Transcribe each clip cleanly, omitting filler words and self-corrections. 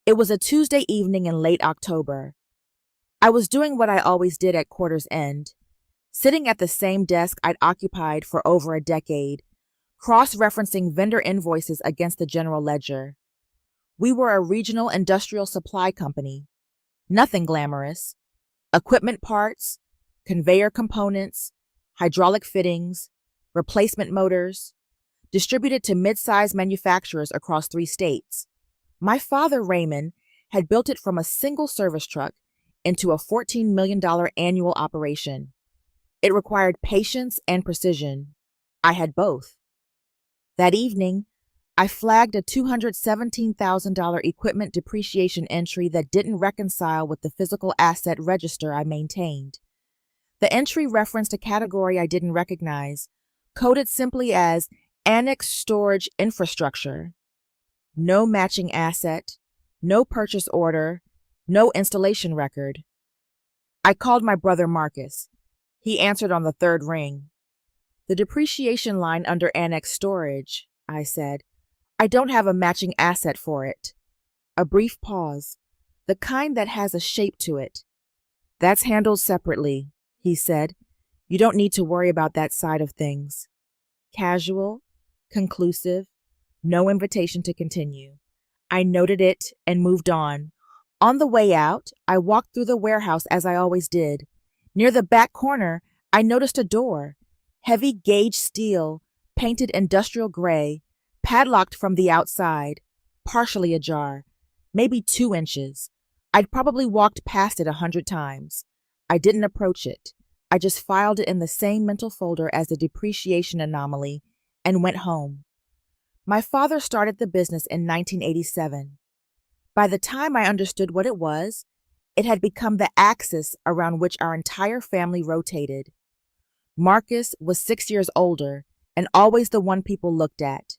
It was a Tuesday evening in late October. I was doing what I always did at quarter's end, sitting at the same desk I'd occupied for over a decade, cross-referencing vendor invoices against the general ledger. We were a regional industrial supply company. Nothing glamorous. Equipment parts, conveyor components, hydraulic fittings, replacement motors, distributed to mid-size manufacturers across 3 states. My father, Raymond, had built it from a single service truck into a $14 million annual operation. It required patience and precision. I had both. That evening, I flagged a $217,000 equipment depreciation entry that didn't reconcile with the physical asset register I maintained. The entry referenced a category I didn't recognize, coded simply as Annex Storage Infrastructure. No matching asset, no purchase order, no installation record. I called my brother Marcus. He answered on the 3rd ring. "The depreciation line under Annex Storage," I said. "I don't have a matching asset for it." A brief pause. "The kind that has a shape to it." "That's handled separately," he said. "You don't need to worry about that side of things." Casual, conclusive, no invitation to continue. I noted it and moved on. On the way out, I walked through the warehouse as I always did. Near the back corner, I noticed a door. Heavy gauge steel, painted industrial gray, padlocked from the outside, partially ajar, maybe 2 inches. I'd probably walked past it 100 times. I didn't approach it. I just filed it in the same mental folder as the depreciation anomaly and went home. My father started the business in 1987. By the time I understood what it was, it had become the axis around which our entire family rotated. Marcus was 6 years older and always the one people looked at.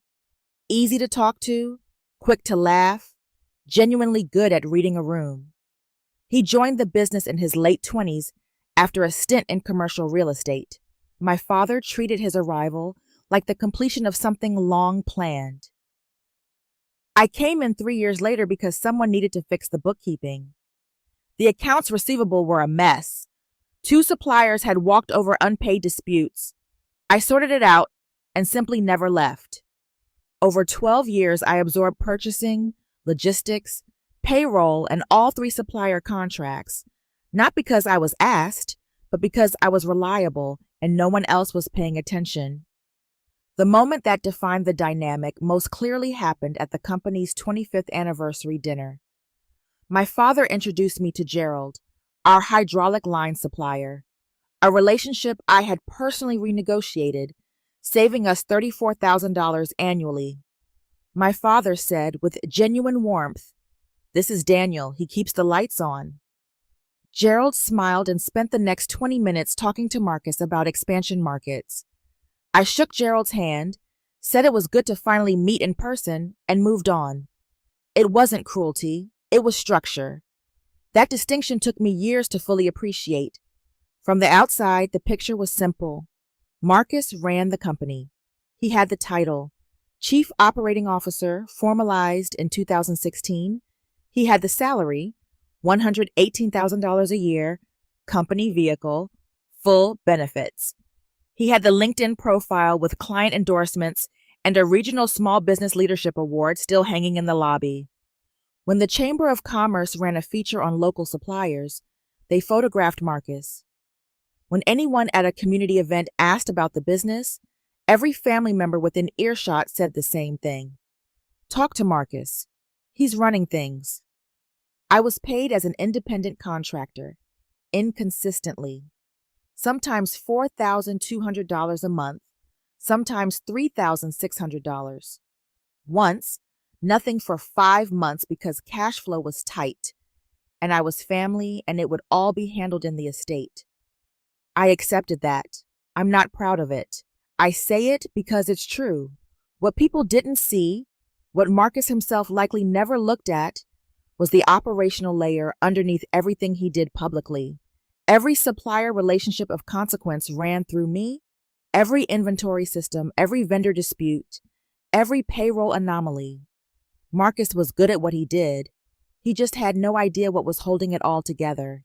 Easy to talk to, quick to laugh, genuinely good at reading a room. He joined the business in his late 20s after a stint in commercial real estate. My father treated his arrival like the completion of something long planned. I came in 3 years later because someone needed to fix the bookkeeping. The accounts receivable were a mess. 2 suppliers had walked over unpaid disputes. I sorted it out and simply never left. Over 12 years, I absorbed purchasing, logistics, payroll, and all 3 supplier contracts, not because I was asked, but because I was reliable and no one else was paying attention. The moment that defined the dynamic most clearly happened at the company's 25th anniversary dinner. My father introduced me to Gerald, our hydraulic line supplier, a relationship I had personally renegotiated, saving us $34,000 annually. My father said with genuine warmth, "This is Daniel. He keeps the lights on." Gerald smiled and spent the next 20 minutes talking to Marcus about expansion markets. I shook Gerald's hand, said it was good to finally meet in person, and moved on. It wasn't cruelty, it was structure. That distinction took me years to fully appreciate. From the outside, the picture was simple. Marcus ran the company. He had the title, Chief Operating Officer, formalized in 2016. He had the salary, $118,000 a year, company vehicle, full benefits. He had the LinkedIn profile with client endorsements and a regional small business leadership award still hanging in the lobby. When the Chamber of Commerce ran a feature on local suppliers, they photographed Marcus. When anyone at a community event asked about the business, every family member within earshot said the same thing. "Talk to Marcus. He's running things." I was paid as an independent contractor, inconsistently. Sometimes $4,200 a month, sometimes $3,600. Once, nothing for 5 months because cash flow was tight, and I was family and it would all be handled in the estate. I accepted that. I'm not proud of it. I say it because it's true. What people didn't see, what Marcus himself likely never looked at, was the operational layer underneath everything he did publicly. Every supplier relationship of consequence ran through me. Every inventory system, every vendor dispute, every payroll anomaly. Marcus was good at what he did. He just had no idea what was holding it all together.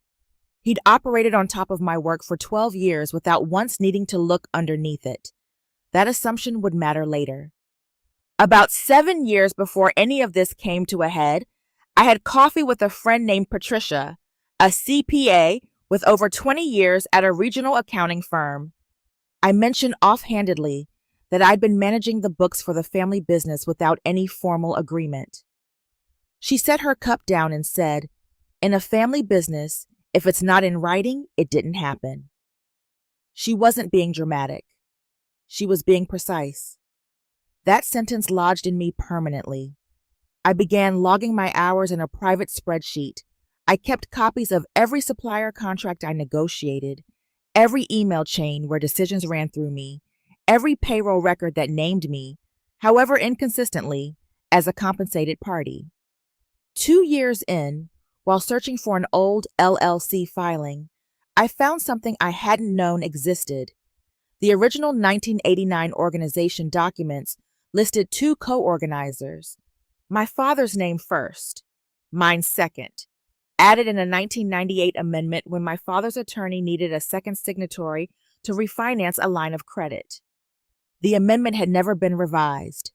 He'd operated on top of my work for 12 years without once needing to look underneath it. That assumption would matter later. About 7 years before any of this came to a head, I had coffee with a friend named Patricia, a CPA with over 20 years at a regional accounting firm. I mentioned offhandedly that I'd been managing the books for the family business without any formal agreement. She set her cup down and said, "In a family business, if it's not in writing, it didn't happen." She wasn't being dramatic. She was being precise. That sentence lodged in me permanently. I began logging my hours in a private spreadsheet. I kept copies of every supplier contract I negotiated, every email chain where decisions ran through me, every payroll record that named me, however inconsistently, as a compensated party. 2 years in, while searching for an old LLC filing, I found something I hadn't known existed. The original 1989 organization documents listed 2 co-organizers, my father's name first, mine second, added in a 1998 amendment when my father's attorney needed a second signatory to refinance a line of credit. The amendment had never been revised.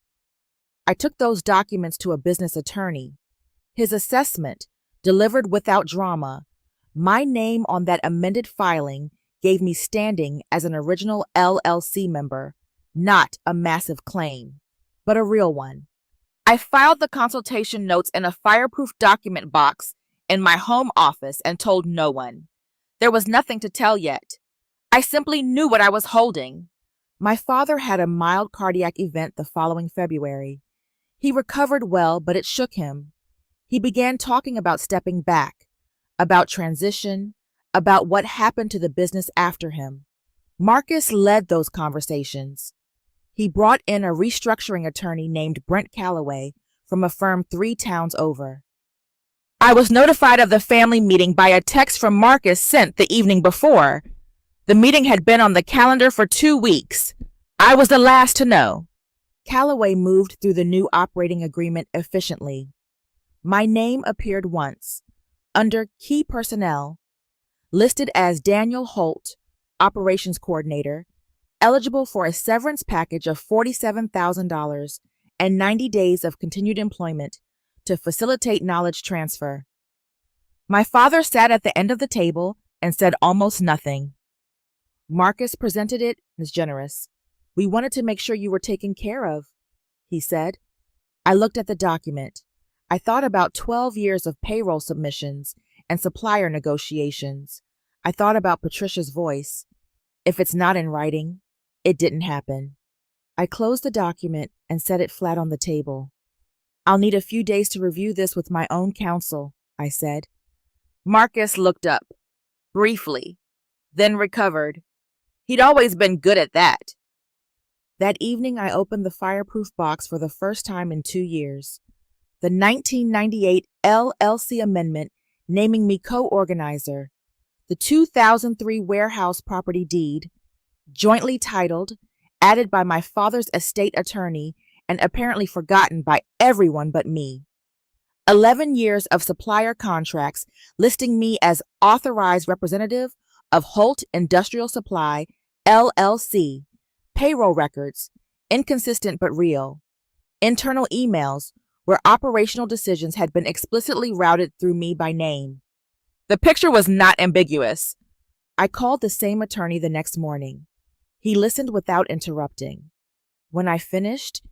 I took those documents to a business attorney. His assessment, delivered without drama, my name on that amended filing gave me standing as an original LLC member, not a massive claim, but a real one. I filed the consultation notes in a fireproof document box in my home office and told no one. There was nothing to tell yet. I simply knew what I was holding. My father had a mild cardiac event the following February. He recovered well, but it shook him. He began talking about stepping back, about transition, about what happened to the business after him. Marcus led those conversations. He brought in a restructuring attorney named Brent Calloway from a firm 3 towns over. I was notified of the family meeting by a text from Marcus sent the evening before. The meeting had been on the calendar for 2 weeks. I was the last to know. Calloway moved through the new operating agreement efficiently. My name appeared once, under Key Personnel, listed as Daniel Holt, Operations Coordinator, eligible for a severance package of $47,000 and 90 days of continued employment to facilitate knowledge transfer. My father sat at the end of the table and said almost nothing. Marcus presented it as generous. "We wanted to make sure you were taken care of," he said. I looked at the document. I thought about 12 years of payroll submissions and supplier negotiations. I thought about Patricia's voice. If it's not in writing, it didn't happen. I closed the document and set it flat on the table. "I'll need a few days to review this with my own counsel," I said. Marcus looked up, briefly, then recovered. He'd always been good at that. That evening, I opened the fireproof box for the first time in 2 years. The 1998 LLC amendment naming me co-organizer, the 2003 warehouse property deed, jointly titled, added by my father's estate attorney and apparently forgotten by everyone but me. 11 years of supplier contracts listing me as authorized representative of Holt Industrial Supply, LLC, payroll records, inconsistent but real, internal emails where operational decisions had been explicitly routed through me by name. The picture was not ambiguous. I called the same attorney the next morning. He listened without interrupting. When I finished,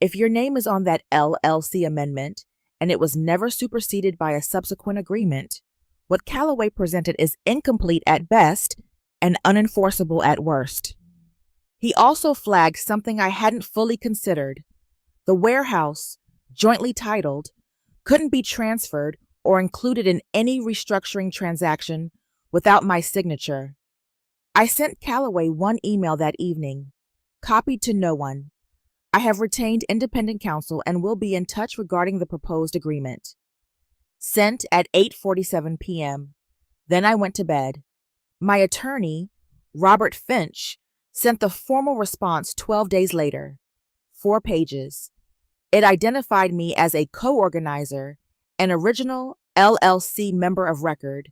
"If your name is on that LLC amendment and it was never superseded by a subsequent agreement, what Calloway presented is incomplete at best and unenforceable at worst." He also flagged something I hadn't fully considered. The warehouse, jointly titled, couldn't be transferred or included in any restructuring transaction without my signature. I sent Calloway one email that evening, copied to no one. "I have retained independent counsel and will be in touch regarding the proposed agreement." Sent at 8:47 p.m. Then I went to bed. My attorney, Robert Finch, sent the formal response 12 days later, 4 pages. It identified me as a co-organizer, an original LLC member of record,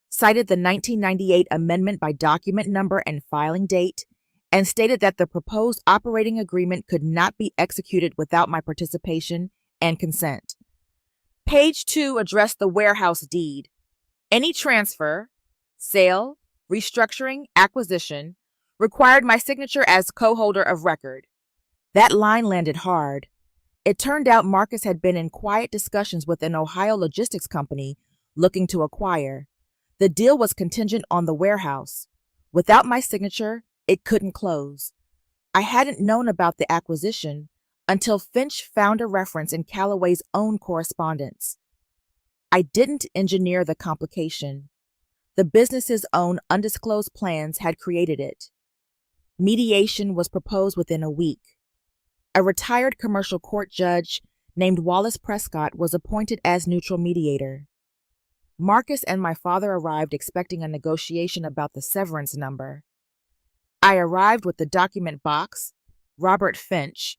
cited the 1998 amendment by document number and filing date, and stated that the proposed operating agreement could not be executed without my participation and consent. Page 2 addressed the warehouse deed. Any transfer, sale, restructuring, acquisition required my signature as co-holder of record. That line landed hard. It turned out Marcus had been in quiet discussions with an Ohio logistics company looking to acquire. The deal was contingent on the warehouse. Without my signature, it couldn't close. I hadn't known about the acquisition until Finch found a reference in Callaway's own correspondence. I didn't engineer the complication. The business's own undisclosed plans had created it. Mediation was proposed within a week. A retired commercial court judge named Wallace Prescott was appointed as neutral mediator. Marcus and my father arrived expecting a negotiation about the severance number. I arrived with the document box, Robert Finch,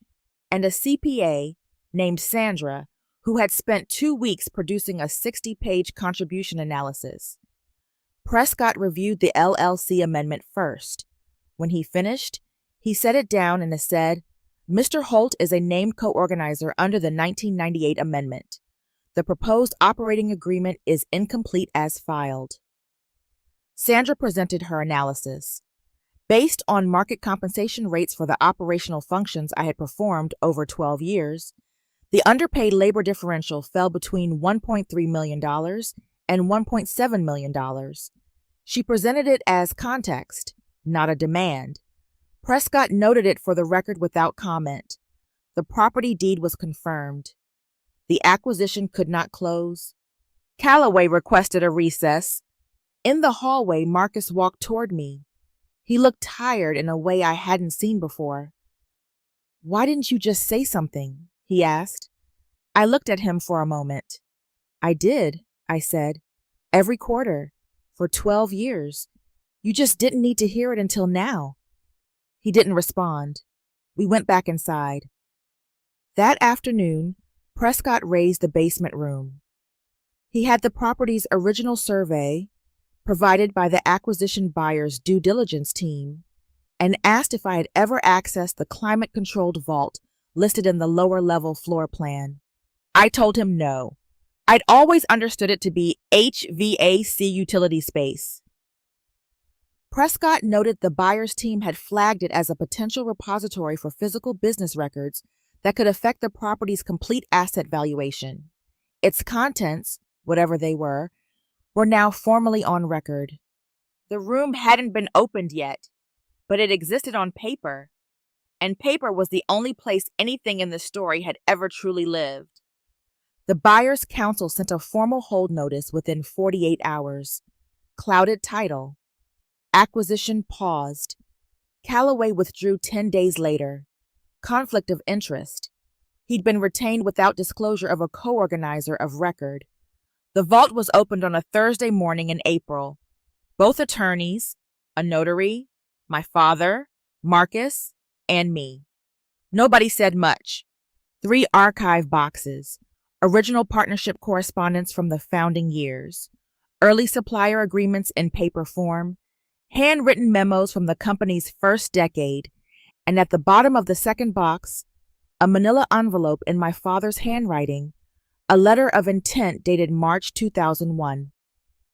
and a CPA named Sandra, who had spent 2 weeks producing a 60-page contribution analysis. Prescott reviewed the LLC amendment first. When he finished, he set it down and said, "Mr. Holt is a named co-organizer under the 1998 amendment. The proposed operating agreement is incomplete as filed." Sandra presented her analysis. Based on market compensation rates for the operational functions I had performed over 12 years, the underpaid labor differential fell between $1.3 million and $1.7 million. She presented it as context, not a demand. Prescott noted it for the record without comment. The property deed was confirmed. The acquisition could not close. Callaway requested a recess. In the hallway, Marcus walked toward me. He looked tired in a way I hadn't seen before. "Why didn't you just say something?" he asked. I looked at him for a moment. "I did," I said. "Every quarter. For 12 years. You just didn't need to hear it until now." He didn't respond. We went back inside. That afternoon, Prescott raised the basement room. He had the property's original survey, provided by the acquisition buyer's due diligence team, and asked if I had ever accessed the climate-controlled vault listed in the lower-level floor plan. I told him no. I'd always understood it to be HVAC utility space. Prescott noted the buyer's team had flagged it as a potential repository for physical business records that could affect the property's complete asset valuation. Its contents, whatever they were now formally on record. The room hadn't been opened yet, but it existed on paper, and paper was the only place anything in the story had ever truly lived. The buyer's counsel sent a formal hold notice within 48 hours. Clouded title. Acquisition paused. Callaway withdrew 10 days later. Conflict of interest. He'd been retained without disclosure of a co-organizer of record. The vault was opened on a Thursday morning in April. Both attorneys, a notary, my father, Marcus, and me. Nobody said much. 3 archive boxes, original partnership correspondence from the founding years, early supplier agreements in paper form, handwritten memos from the company's first decade, and at the bottom of the second box, a manila envelope in my father's handwriting, a letter of intent dated March 2001.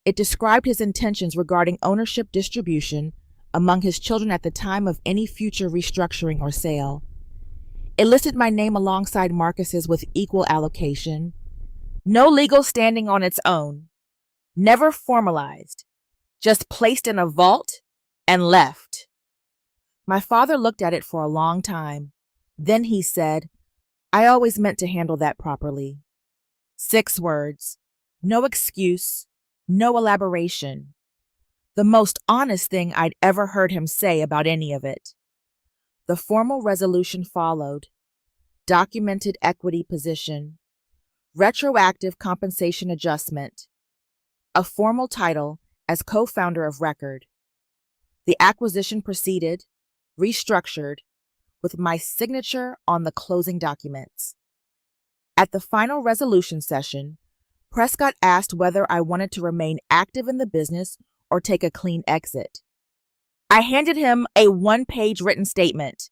It described his intentions regarding ownership distribution among his children at the time of any future restructuring or sale. It listed my name alongside Marcus's with equal allocation. No legal standing on its own. Never formalized. Just placed in a vault and left. My father looked at it for a long time. Then he said, "I always meant to handle that properly." 6 words. No excuse. No elaboration. The most honest thing I'd ever heard him say about any of it. The formal resolution followed. Documented equity position. Retroactive compensation adjustment. A formal title as co-founder of record. The acquisition proceeded, restructured, with my signature on the closing documents. At the final resolution session, Prescott asked whether I wanted to remain active in the business or take a clean exit. I handed him a one-page written statement.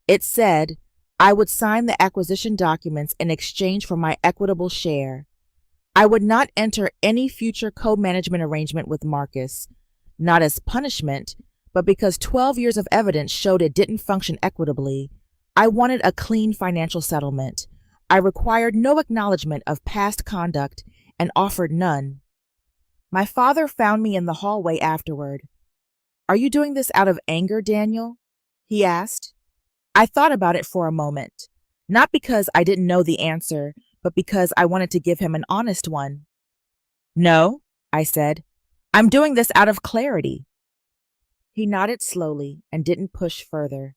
It said I would sign the acquisition documents in exchange for my equitable share. I would not enter any future co-management arrangement with Marcus, not as punishment, but because 12 years of evidence showed it didn't function equitably. I wanted a clean financial settlement. I required no acknowledgement of past conduct and offered none. My father found me in the hallway afterward. "Are you doing this out of anger, Daniel?" he asked. I thought about it for a moment, not because I didn't know the answer, but because I wanted to give him an honest one. "No," I said. "I'm doing this out of clarity." He nodded slowly and didn't push further.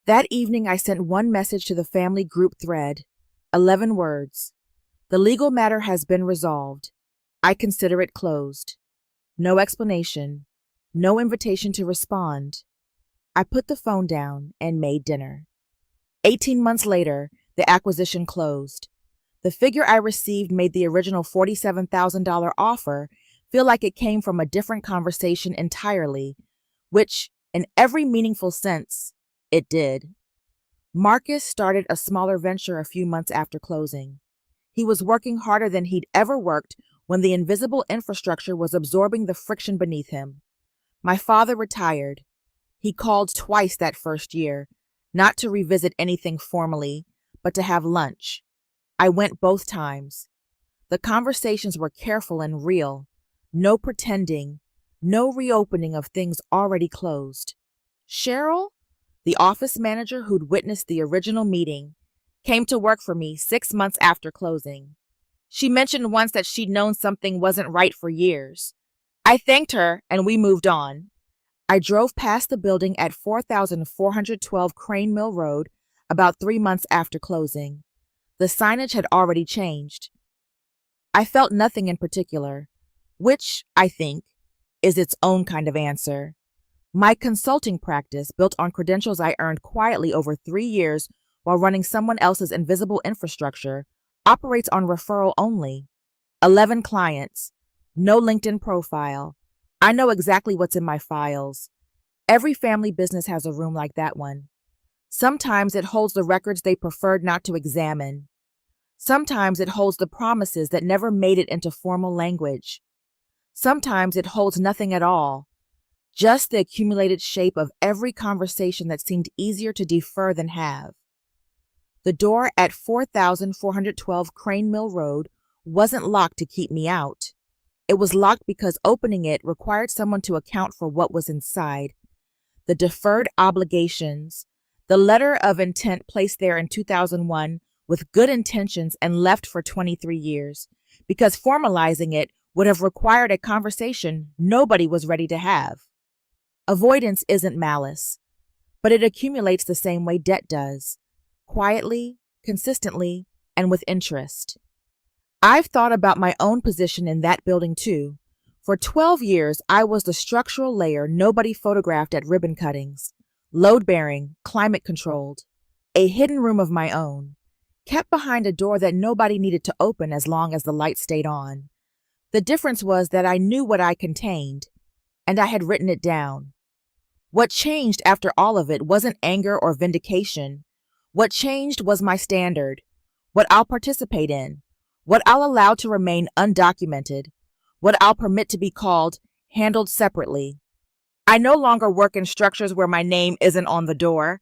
That evening, I sent one message to the family group thread, 11 words. "The legal matter has been resolved. I consider it closed." No explanation, no invitation to respond. I put the phone down and made dinner. 18 months later, the acquisition closed. The figure I received made the original $47,000 offer feel like it came from a different conversation entirely, which, in every meaningful sense, it did. Marcus started a smaller venture a few months after closing. He was working harder than he'd ever worked when the invisible infrastructure was absorbing the friction beneath him. My father retired. He called twice that first year, not to revisit anything formally, but to have lunch. I went both times. The conversations were careful and real. No pretending, no reopening of things already closed. Cheryl, the office manager who'd witnessed the original meeting, came to work for me 6 months after closing. She mentioned once that she'd known something wasn't right for years. I thanked her and we moved on. I drove past the building at 4412 Crane Mill Road about 3 months after closing. The signage had already changed. I felt nothing in particular, which, I think, is its own kind of answer. My consulting practice, built on credentials I earned quietly over 3 years while running someone else's invisible infrastructure, operates on referral only. 11 clients, no LinkedIn profile. I know exactly what's in my files. Every family business has a room like that one. Sometimes it holds the records they preferred not to examine. Sometimes it holds the promises that never made it into formal language. Sometimes it holds nothing at all, just the accumulated shape of every conversation that seemed easier to defer than have. The door at 4412 Crane Mill Road wasn't locked to keep me out. It was locked because opening it required someone to account for what was inside. The deferred obligations, the letter of intent placed there in 2001 with good intentions and left for 23 years, because formalizing it would have required a conversation nobody was ready to have. Avoidance isn't malice, but it accumulates the same way debt does, quietly, consistently, and with interest. I've thought about my own position in that building too. For 12 years, I was the structural layer nobody photographed at ribbon cuttings, load-bearing, climate-controlled, a hidden room of my own, kept behind a door that nobody needed to open as long as the light stayed on. The difference was that I knew what I contained, and I had written it down. What changed after all of it wasn't anger or vindication. What changed was my standard, what I'll participate in, what I'll allow to remain undocumented, what I'll permit to be called handled separately. I no longer work in structures where my name isn't on the door.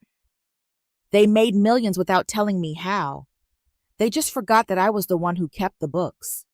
They made millions without telling me how. They just forgot that I was the one who kept the books.